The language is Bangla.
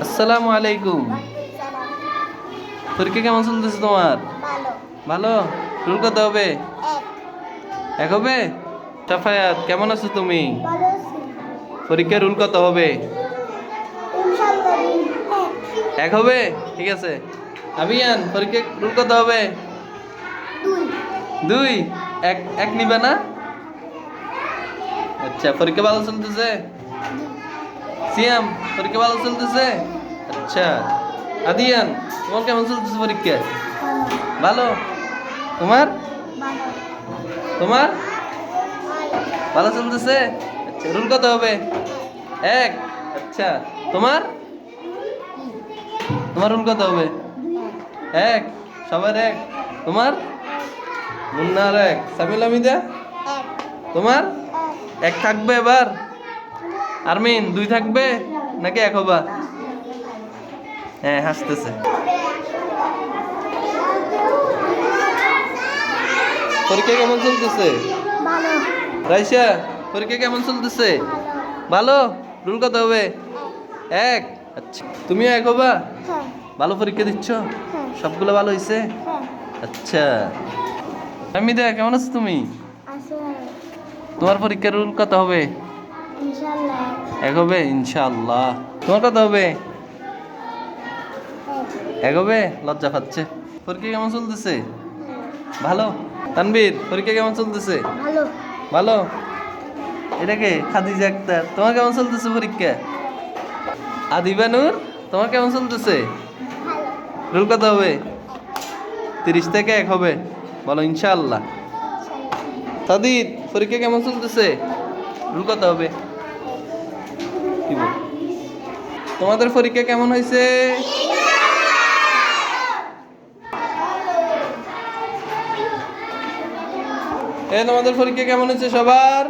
আসসালামু আলাইকুম। পরীক্ষা কেমন চলতেছে তোমার? ভালো। রুল কত হবে? এক হবে। সাফায়াত কেমন আছো তুমি? পরীক্ষার রুল কত হবে? এক হবে। ঠিক আছে। আবিয়ান পরীক্ষা রুল কত হবে? দুই। এক এক নিবে না? আচ্ছা, পরীক্ষা ভালো চলতেছে? সিয়াম পরীক্ষা ভালো চলতেছে? আচ্ছা। আদিয়ান তোমার কেমন চলতেছে পরীক্ষা? ভালো। তোমার তোমার ভালো চলতেছে? আচ্ছা, রুল কত হবে? এক। আচ্ছা, তোমার তোমার রুল কত হবে? এক। সবার এক। তোমার মুন্নার এক। সামিল আমিদা তোমার এক থাকবে এবার? আরমিন দুই থাকবে নাকি এক হবা? হ্যাঁ, হাসতেছে। পরীক্ষা কেমন চলতেছে? রাইসা পরীক্ষা কেমন চলতেছে? ভালো। রুল কত হবে? এক। আচ্ছা, তুমিও এক হবা? ভালো পরীক্ষা দিচ্ছ? সবগুলো ভালো হয়েছে? আচ্ছা। আমিদা কেমন আছো তুমি? তোমার পরীক্ষার রুল কত হবে? এক হবে ইনশাআল্লাহ। তোমার কত হবে? এক হবে। লজ্জা পাচ্ছে। পরীক্ষা কেমন চলতেছে? ভালো। তানবীর পরীক্ষা কেমন চলতেছে? ভালো। এটাকে খাদিজা আক্তার তোমার কেমন চলতেছে পরীক্ষা? আদিবানুর তোমার কেমন চলতেছে? রুল কত হবে? 30 থেকে এক হবে। বলো ইনশাআল্লাহ। সাদিদ পরীক্ষা কেমন চলতেছে? রুল কত হবে? কি বল? তোমাদের পরীক্ষা কেমন হয়েছে? তোমাদের পরীক্ষা কেমন হয়েছে সবার?